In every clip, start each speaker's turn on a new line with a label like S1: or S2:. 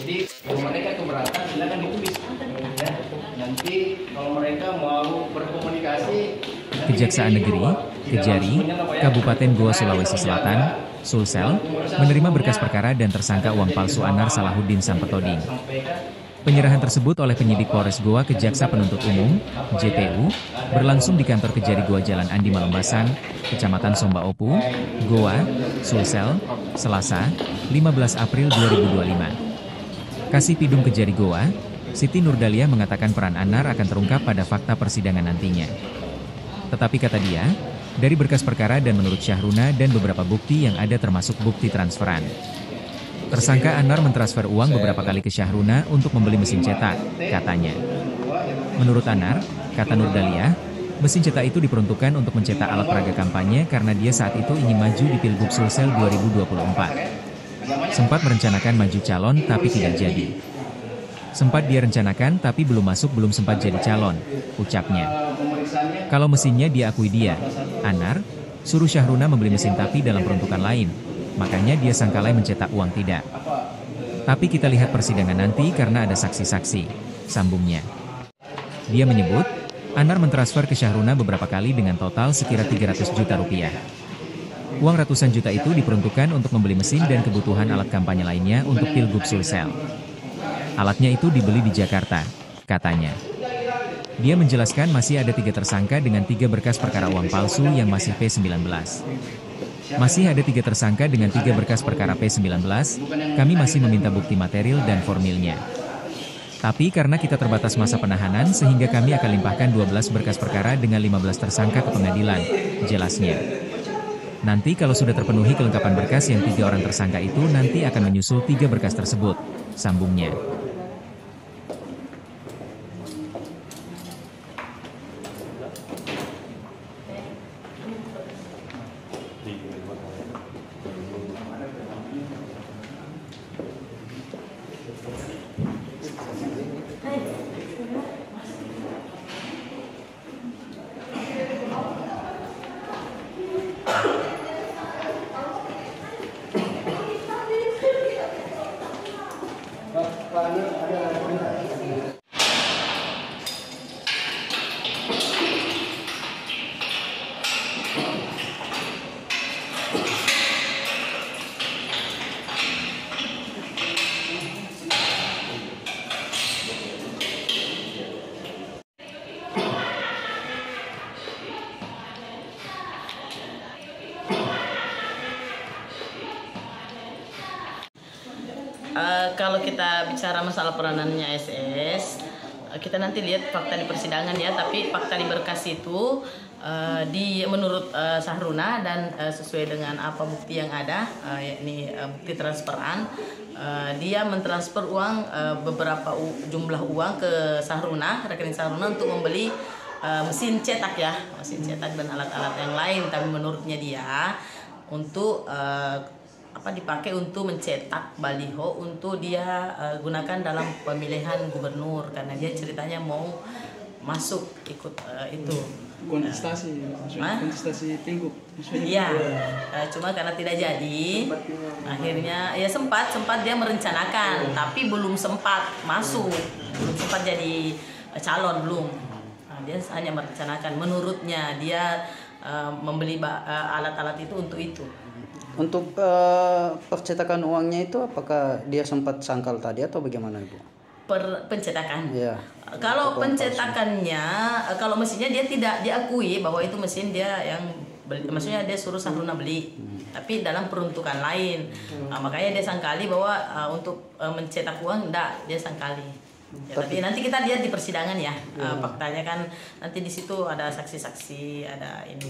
S1: Jadi kalau mereka keberatan silakan ditulis. Ya. Nanti kalau mereka mau berkomunikasi.
S2: Kejaksaan Negeri, Kejari, Kabupaten Goa Sulawesi Selatan, Sulsel, menerima berkas perkara dan tersangka uang palsu Anar Salahuddin Sampetoding. Penyerahan tersebut oleh penyidik Polres Goa ke Jaksa Penuntut Umum, JPU, berlangsung di kantor Kejari Goa Jalan Andi Malembasang, Kecamatan Somba Opu, Goa, Sulsel, Selasa, 15 April 2025. Kasih Pidum Kejari Goa, Siti Nurdalia mengatakan peran Anar akan terungkap pada fakta persidangan nantinya. Tetapi kata dia, dari berkas perkara dan menurut Syahruna dan beberapa bukti yang ada termasuk bukti transferan. Tersangka Anar mentransfer uang beberapa kali ke Syahruna untuk membeli mesin cetak, katanya. Menurut Anar, kata Nurdalia, mesin cetak itu diperuntukkan untuk mencetak alat peraga kampanye karena dia saat itu ingin maju di Pilgub Sulsel 2024. Sempat merencanakan maju calon tapi tidak jadi. Sempat dia rencanakan tapi belum masuk belum sempat jadi calon, ucapnya. Kalau mesinnya dia akui dia, Anar, suruh Syahruna membeli mesin tapi dalam peruntukan lain. Makanya dia sangkalai mencetak uang tidak. Tapi kita lihat persidangan nanti karena ada saksi-saksi, sambungnya. Dia menyebut, Anar mentransfer ke Syahruna beberapa kali dengan total sekira 300 juta rupiah. Uang ratusan juta itu diperuntukkan untuk membeli mesin dan kebutuhan alat kampanye lainnya untuk Pilgub Sulsel. Alatnya itu dibeli di Jakarta, katanya. Dia menjelaskan masih ada 3 tersangka dengan 3 berkas perkara uang palsu yang masih P19. Masih ada 3 tersangka dengan 3 berkas perkara P19, kami masih meminta bukti material dan formilnya. Tapi karena kita terbatas masa penahanan sehingga kami akan limpahkan 12 berkas perkara dengan 15 tersangka ke pengadilan, jelasnya. Nanti kalau sudah terpenuhi kelengkapan berkas yang 3 orang tersangka itu nanti akan menyusul 3 berkas tersebut, sambungnya.
S3: Kalau kita bicara masalah peranannya SS, kita nanti lihat fakta di persidangan ya. Tapi fakta di berkas itu menurut Syahruna dan sesuai dengan apa bukti yang ada, yakni bukti transferan, dia mentransfer uang beberapa jumlah uang ke Syahruna, rekening Syahruna untuk membeli mesin cetak ya, mesin cetak dan alat-alat yang lain. Tapi menurutnya dia untuk dipakai untuk mencetak baliho untuk dia gunakan dalam pemilihan gubernur karena dia ceritanya mau masuk ikut itu
S4: kontestasi, kontestasi pilgub.
S3: Iya, cuma karena tidak jadi, akhirnya ya sempat dia merencanakan, tapi belum sempat masuk, belum sempat jadi calon belum. Nah, dia hanya merencanakan. Menurutnya dia membeli alat-alat itu untuk itu.
S5: Untuk percetakan uangnya itu apakah dia sempat sangkal tadi atau bagaimana Ibu?
S3: Pencetakan.
S5: Iya.
S3: Kalau pencetakannya, kalau mesinnya dia tidak diakui bahwa itu mesin dia yang beli, maksudnya dia suruh Syahruna beli, tapi dalam peruntukan lain. Makanya dia sangkali bahwa untuk mencetak uang enggak, dia sangkali. Ya, tapi nanti kita lihat di persidangan ya, faktanya kan nanti di situ ada saksi-saksi, ada ini.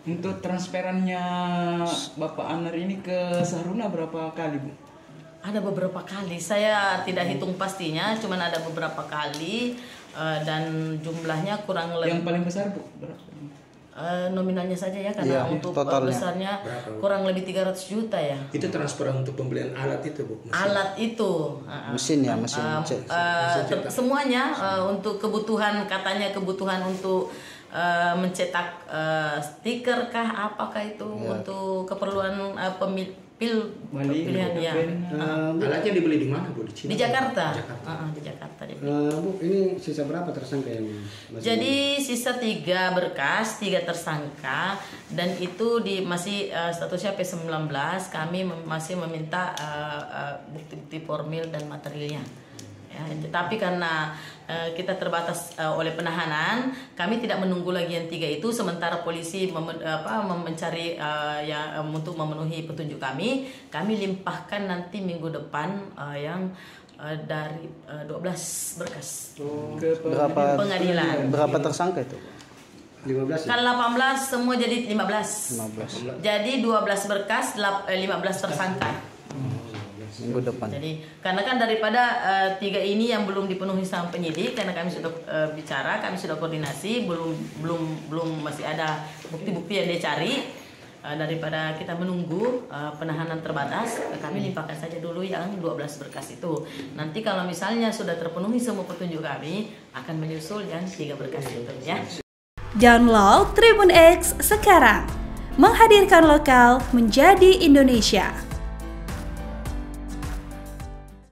S4: Untuk transferannya Bapak Anar ini ke Syahruna berapa kali, Bu?
S3: Ada beberapa kali, saya tidak hitung pastinya, cuman ada beberapa kali dan jumlahnya kurang lebih.
S4: Yang paling besar, Bu, berapa?
S3: Nominalnya saja ya, karena untuk besarnya kurang lebih 300 juta ya.
S6: Itu transfer untuk pembelian alat itu, Bu?
S3: Mesin. Alat itu.
S5: Mesin ya, mesin.
S3: Semuanya untuk kebutuhan, katanya kebutuhan untuk mencetak stiker kah apakah itu ya. Untuk keperluan pilihan ya.
S6: Alatnya dibeli di mana, Bu? Di Cina?
S3: Di Jakarta.
S6: Jakarta.
S3: Di Jakarta dibeli.
S7: Bu, ini sisa berapa tersangka yang masih?
S3: Jadi sisa 3 berkas, 3 tersangka, dan itu masih statusnya P19. Kami masih meminta bukti-bukti formil dan materialnya. Ya, tapi karena kita terbatas oleh penahanan, kami tidak menunggu lagi yang 3 itu. Sementara polisi mencari untuk memenuhi petunjuk kami limpahkan nanti minggu depan yang dari 12 berkas
S5: Berapa
S3: pengadilan.
S5: berapa tersangka itu?
S7: 15 ya?
S3: Kan 18 semua jadi 15.
S5: 15
S3: Jadi 12 berkas, 15 tersangka.
S5: minggu depan.
S3: Jadi karena kan daripada 3 ini yang belum dipenuhi sama penyidik, karena kami sudah bicara, kami sudah koordinasi, belum masih ada bukti-bukti yang dia cari. Daripada kita menunggu penahanan terbatas, kami limpahkan saja dulu yang 12 berkas itu. Nanti kalau misalnya sudah terpenuhi semua petunjuk kami, akan menyusul yang 3 berkas itu ya.
S8: Download Tribun X sekarang, menghadirkan lokal menjadi Indonesia.